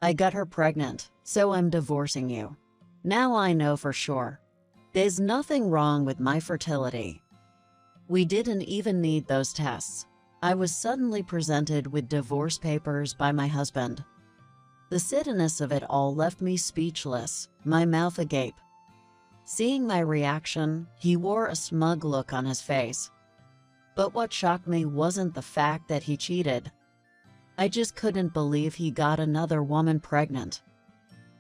I got her pregnant, so I'm divorcing you. Now I know for sure. There's nothing wrong with my fertility. We didn't even need those tests. I was suddenly presented with divorce papers by my husband. The suddenness of it all left me speechless, my mouth agape. Seeing my reaction, he wore a smug look on his face. But what shocked me wasn't the fact that he cheated. I just couldn't believe he got another woman pregnant.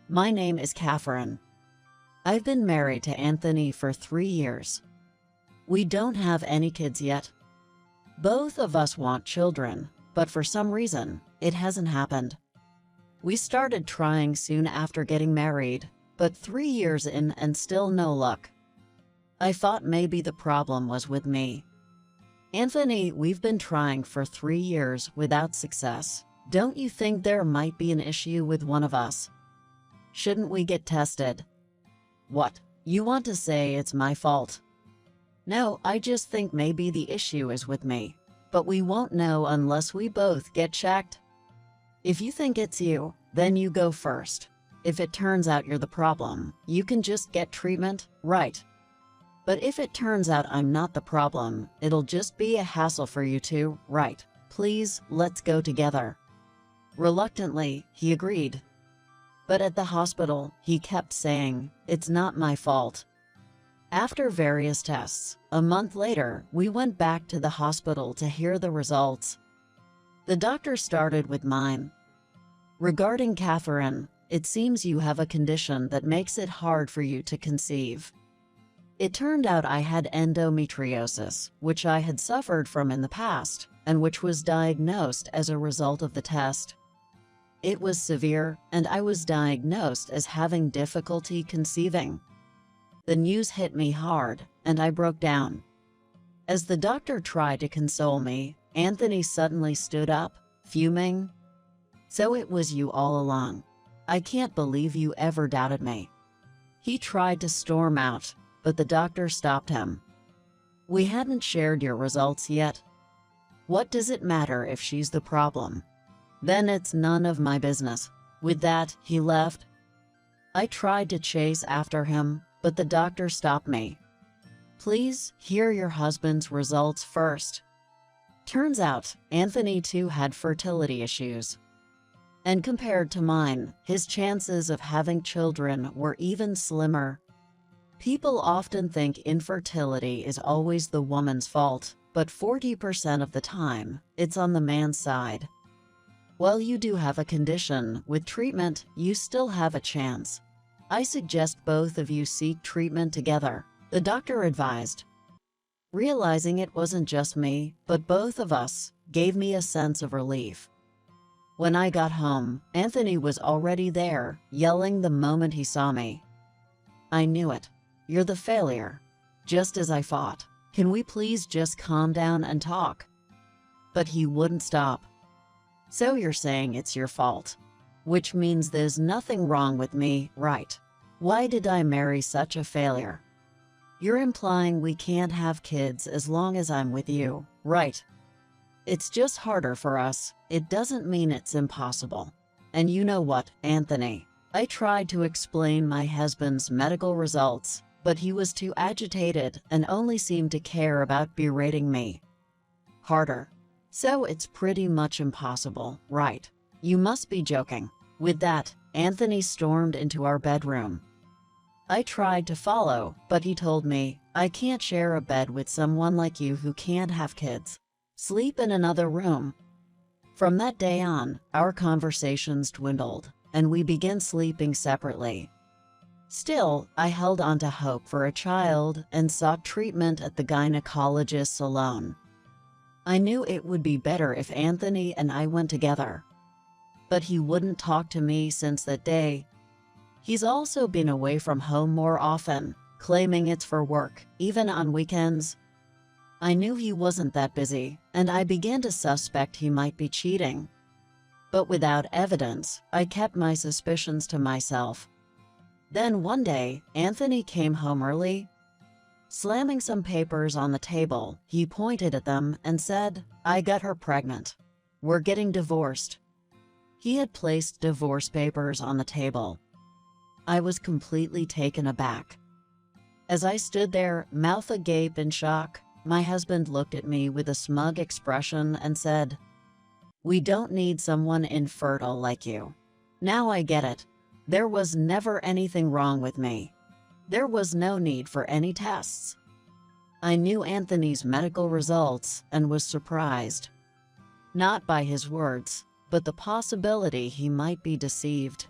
My name is Catherine. I've been married to Anthony for 3 years. We don't have any kids yet. Both of us want children, but for some reason, it hasn't happened. We started trying soon after getting married, but 3 years in and still no luck. I thought maybe the problem was with me. Anthony, we've been trying for 3 years without success. Don't you think there might be an issue with one of us? Shouldn't we get tested? What? You want to say it's my fault? No, I just think maybe the issue is with me. But we won't know unless we both get checked. If you think it's you, then you go first. If it turns out you're the problem, you can just get treatment, right? But if it turns out I'm not the problem, it'll just be a hassle for you two, right? Please, let's go together. Reluctantly, he agreed. But at the hospital, he kept saying, it's not my fault. After various tests, a month later, we went back to the hospital to hear the results. The doctor started with mine. Regarding Catherine, it seems you have a condition that makes it hard for you to conceive. It turned out I had endometriosis, which I had suffered from in the past, and which was diagnosed as a result of the test. It was severe, and I was diagnosed as having difficulty conceiving. The news hit me hard, and I broke down. As the doctor tried to console me, Anthony suddenly stood up, fuming. So it was you all along. I can't believe you ever doubted me. He tried to storm out, but the doctor stopped him. We hadn't shared your results yet. What does it matter if she's the problem? Then it's none of my business. With that, he left. I tried to chase after him, but the doctor stopped me. Please, hear your husband's results first. Turns out, Anthony too had fertility issues. And compared to mine, his chances of having children were even slimmer. People often think infertility is always the woman's fault, but 40% of the time, it's on the man's side. While you do have a condition, with treatment, you still have a chance. I suggest both of you seek treatment together, the doctor advised. Realizing it wasn't just me, but both of us, gave me a sense of relief. When I got home, Anthony was already there, yelling the moment he saw me. I knew it. You're the failure. Just as I thought. Can we please just calm down and talk? But he wouldn't stop. So you're saying it's your fault. Which means there's nothing wrong with me, right? Why did I marry such a failure? You're implying we can't have kids as long as I'm with you, right? It's just harder for us. It doesn't mean it's impossible. And you know what, Anthony? I tried to explain my husband's medical results, but he was too agitated and only seemed to care about berating me. Harder. So it's pretty much impossible, right? You must be joking. With that, Anthony stormed into our bedroom. I tried to follow, but he told me, I can't share a bed with someone like you who can't have kids. Sleep in another room. From that day on, our conversations dwindled, and we began sleeping separately. Still, I held on to hope for a child and sought treatment at the gynecologist alone. I knew it would be better if Anthony and I went together. But he wouldn't talk to me since that day. He's also been away from home more often, claiming it's for work, even on weekends. I knew he wasn't that busy, and I began to suspect he might be cheating. But without evidence, I kept my suspicions to myself. Then one day, Anthony came home early. Slamming some papers on the table, he pointed at them and said, I got her pregnant. We're getting divorced. He had placed divorce papers on the table. I was completely taken aback. As I stood there, mouth agape in shock, my husband looked at me with a smug expression and said, "We don't need someone infertile like you. Now I get it. There was never anything wrong with me. There was no need for any tests." I knew Anthony's medical results and was surprised. Not by his words, but the possibility he might be deceived.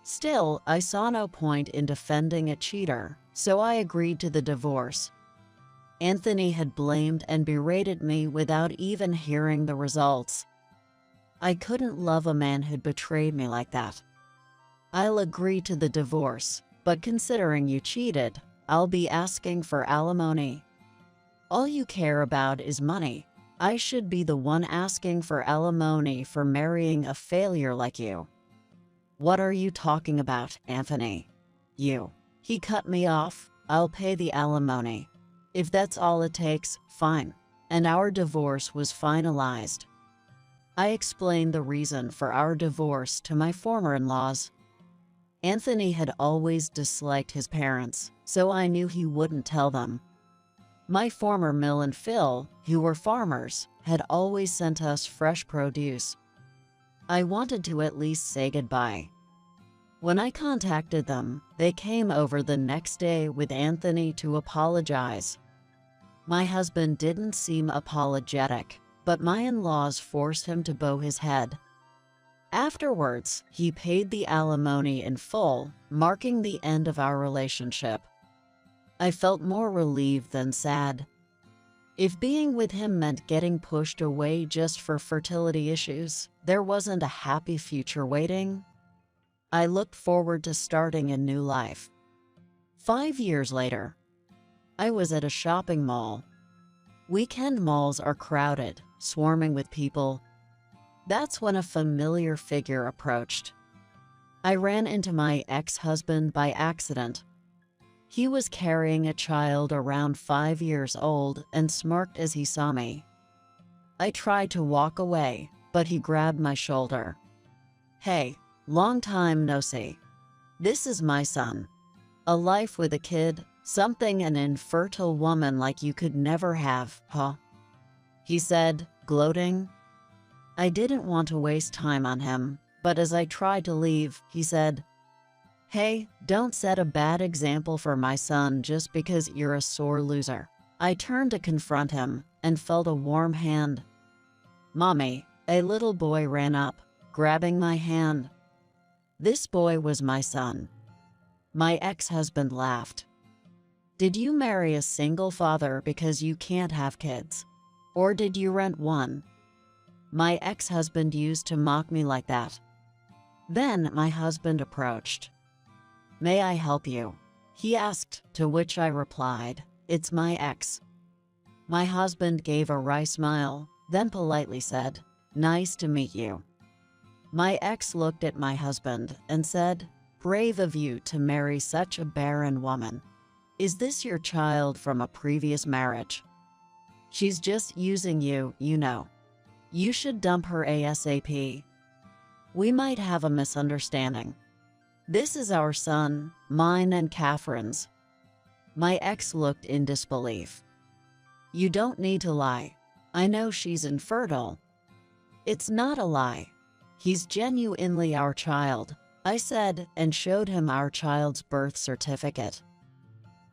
Still, I saw no point in defending a cheater, so I agreed to the divorce. Anthony had blamed and berated me without even hearing the results. I couldn't love a man who'd betrayed me like that. "I'll agree to the divorce, but considering you cheated, I'll be asking for alimony." "All you care about is money. I should be the one asking for alimony for marrying a failure like you." "What are you talking about, Anthony? You." He cut me off. "I'll pay the alimony. If that's all it takes, fine." And our divorce was finalized. I explained the reason for our divorce to my former in-laws. Anthony had always disliked his parents, so I knew he wouldn't tell them. My former Mill and Phil, who were farmers, had always sent us fresh produce. I wanted to at least say goodbye. When I contacted them, they came over the next day with Anthony to apologize. My husband didn't seem apologetic, but my in-laws forced him to bow his head. Afterwards, he paid the alimony in full, marking the end of our relationship. I felt more relieved than sad. If being with him meant getting pushed away just for fertility issues, there wasn't a happy future waiting. I looked forward to starting a new life. 5 years later, I was at a shopping mall. Weekend malls are crowded, swarming with people. That's when a familiar figure approached. I ran into my ex-husband by accident. He was carrying a child around 5 years old and smirked as he saw me. I tried to walk away, but he grabbed my shoulder. "Hey, long time no see. This is my son. A life with a kid, something an infertile woman like you could never have, huh?" he said, gloating. I didn't want to waste time on him, but as I tried to leave, he said, "Hey, don't set a bad example for my son just because you're a sore loser." I turned to confront him and felt a warm hand. "Mommy," a little boy ran up, grabbing my hand. This boy was my son. My ex-husband laughed. "Did you marry a single father because you can't have kids? Or did you rent one?" My ex-husband used to mock me like that. Then my husband approached. "May I help you?" he asked, to which I replied, "It's my ex." My husband gave a wry smile, then politely said, "Nice to meet you." My ex looked at my husband and said, "Brave of you to marry such a barren woman. Is this your child from a previous marriage? She's just using you, you know. You should dump her ASAP. We might have a misunderstanding. This is our son, mine and Catherine's." My ex looked in disbelief. "You don't need to lie. I know she's infertile." "It's not a lie. He's genuinely our child," I said, and showed him our child's birth certificate.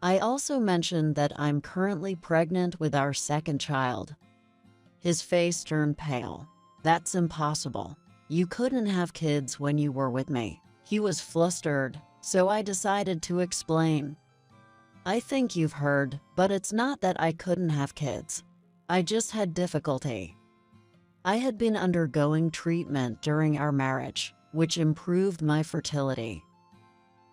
I also mentioned that I'm currently pregnant with our second child. His face turned pale. "That's impossible. You couldn't have kids when you were with me." He was flustered, so I decided to explain. "I think you've heard, but it's not that I couldn't have kids. I just had difficulty. I had been undergoing treatment during our marriage, which improved my fertility.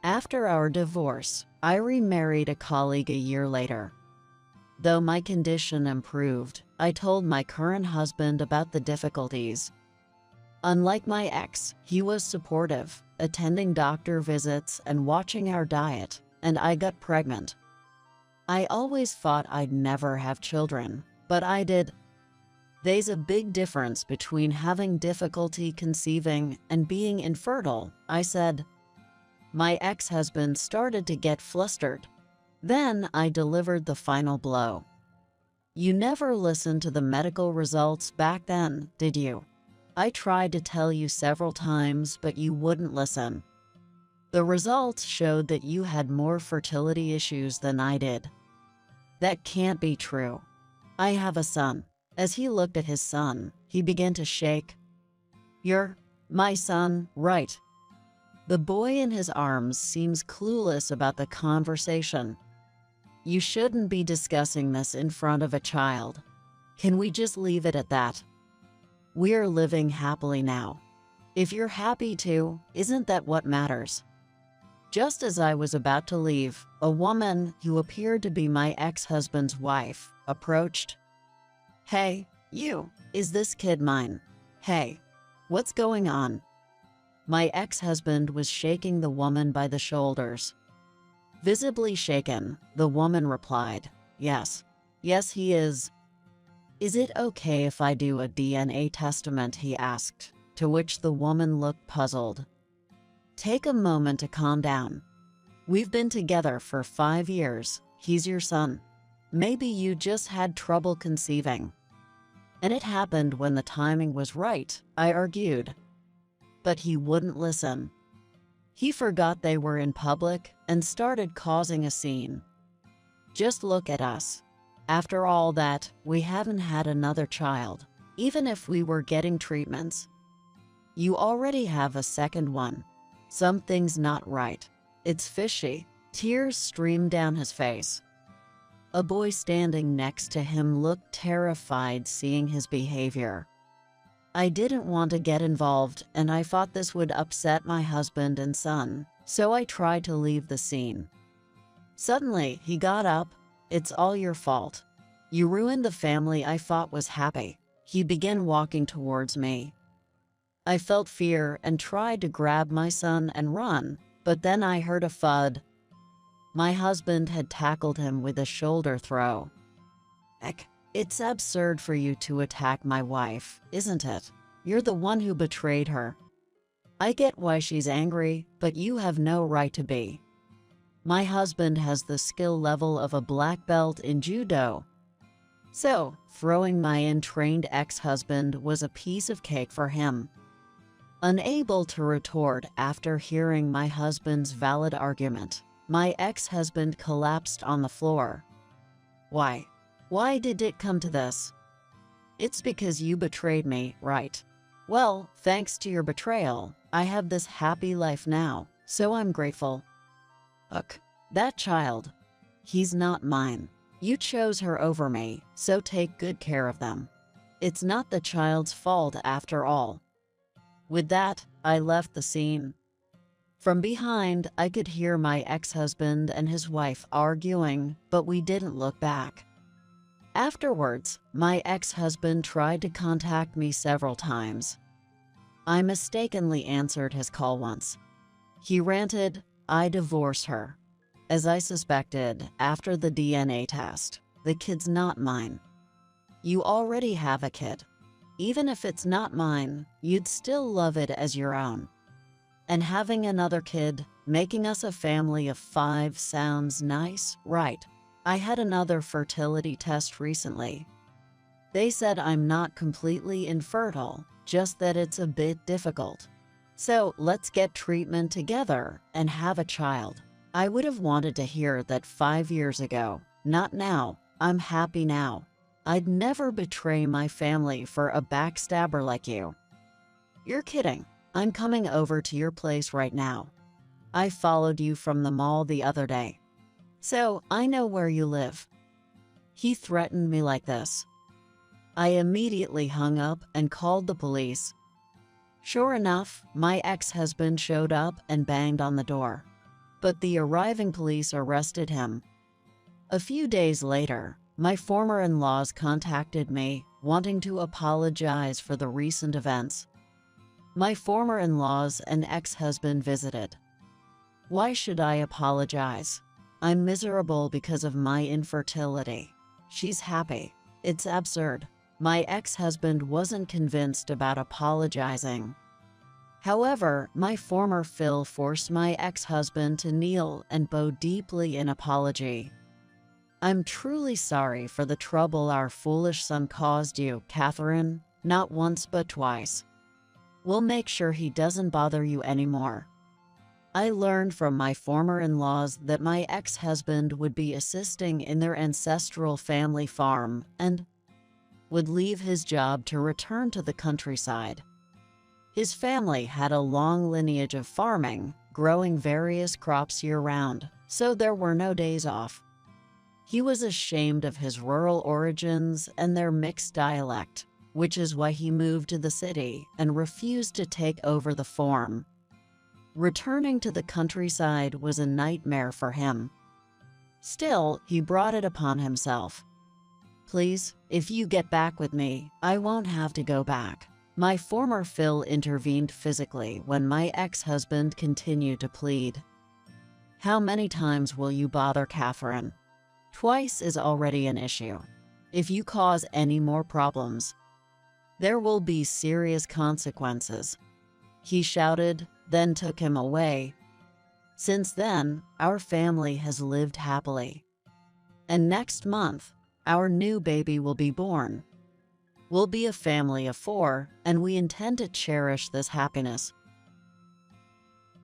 After our divorce, I remarried a colleague a year later. Though my condition improved, I told my current husband about the difficulties. Unlike my ex, he was supportive, attending doctor visits and watching our diet, and I got pregnant. I always thought I'd never have children, but I did. There's a big difference between having difficulty conceiving and being infertile, I said. My ex-husband started to get flustered. Then I delivered the final blow. You never listened to the medical results back then, did you? I tried to tell you several times, but you wouldn't listen. The results showed that you had more fertility issues than I did. That can't be true. I have a son. As he looked at his son, he began to shake. You're my son, right? The boy in his arms seems clueless about the conversation. You shouldn't be discussing this in front of a child. Can we just leave it at that? We're living happily now. If you're happy too, isn't that what matters? Just as I was about to leave, a woman who appeared to be my ex-husband's wife approached. Hey, you, is this kid mine? Hey, what's going on? My ex-husband was shaking the woman by the shoulders. Visibly shaken, the woman replied, Yes, he is. Is it okay if I do a DNA testament, he asked, to which the woman looked puzzled. Take a moment to calm down. We've been together for 5 years, he's your son. Maybe you just had trouble conceiving. And it happened when the timing was right, I argued. But he wouldn't listen. He forgot they were in public and started causing a scene. Just look at us. After all that, we haven't had another child, even if we were getting treatments. You already have a second one. Something's not right. It's fishy. Tears streamed down his face. A boy standing next to him looked terrified seeing his behavior. I didn't want to get involved, and I thought this would upset my husband and son, so I tried to leave the scene. Suddenly, he got up. It's all your fault. You ruined the family I thought was happy. He began walking towards me. I felt fear and tried to grab my son and run, but then I heard a thud. My husband had tackled him with a shoulder throw. Heck, it's absurd for you to attack my wife, isn't it? You're the one who betrayed her. I get why she's angry, but you have no right to be. My husband has the skill level of a black belt in judo. So, throwing my untrained ex-husband was a piece of cake for him. Unable to retort after hearing my husband's valid argument, my ex-husband collapsed on the floor. Why? Why did it come to this? It's because you betrayed me, right? Well, thanks to your betrayal, I have this happy life now, so I'm grateful. Look, that child, he's not mine. You chose her over me, so take good care of them. It's not the child's fault after all. With that, I left the scene. From behind, I could hear my ex-husband and his wife arguing, but we didn't look back. Afterwards, my ex-husband tried to contact me several times. I mistakenly answered his call once. He ranted, I divorced her. As I suspected, after the DNA test, the kid's not mine. You already have a kid. Even if it's not mine, you'd still love it as your own. And having another kid, making us a family of 5 sounds nice, right? I had another fertility test recently. They said I'm not completely infertile, just that it's a bit difficult. So let's get treatment together and have a child. I would have wanted to hear that 5 years ago. Not now. I'm happy now. I'd never betray my family for a backstabber like you. You're kidding. I'm coming over to your place right now. I followed you from the mall the other day. So I know where you live. He threatened me like this. I immediately hung up and called the police. Sure enough, my ex-husband showed up and banged on the door. But the arriving police arrested him. A few days later, my former in-laws contacted me, wanting to apologize for the recent events. My former in-laws and ex-husband visited. Why should I apologize? I'm miserable because of my infertility. She's happy. It's absurd. My ex-husband wasn't convinced about apologizing. However, my former Phil forced my ex-husband to kneel and bow deeply in apology. I'm truly sorry for the trouble our foolish son caused you, Catherine, not once but twice. We'll make sure he doesn't bother you anymore. I learned from my former in-laws that my ex-husband would be assisting in their ancestral family farm and would leave his job to return to the countryside. His family had a long lineage of farming, growing various crops year-round, so there were no days off. He was ashamed of his rural origins and their mixed dialect, which is why he moved to the city and refused to take over the farm. Returning to the countryside was a nightmare for him. Still, he brought it upon himself. Please, if you get back with me, I won't have to go back. My former Phil intervened physically when my ex-husband continued to plead. How many times will you bother, Catherine? Twice is already an issue. If you cause any more problems, there will be serious consequences. He shouted, then took him away. Since then, our family has lived happily. And next month, our new baby will be born. We'll be a family of 4, and we intend to cherish this happiness.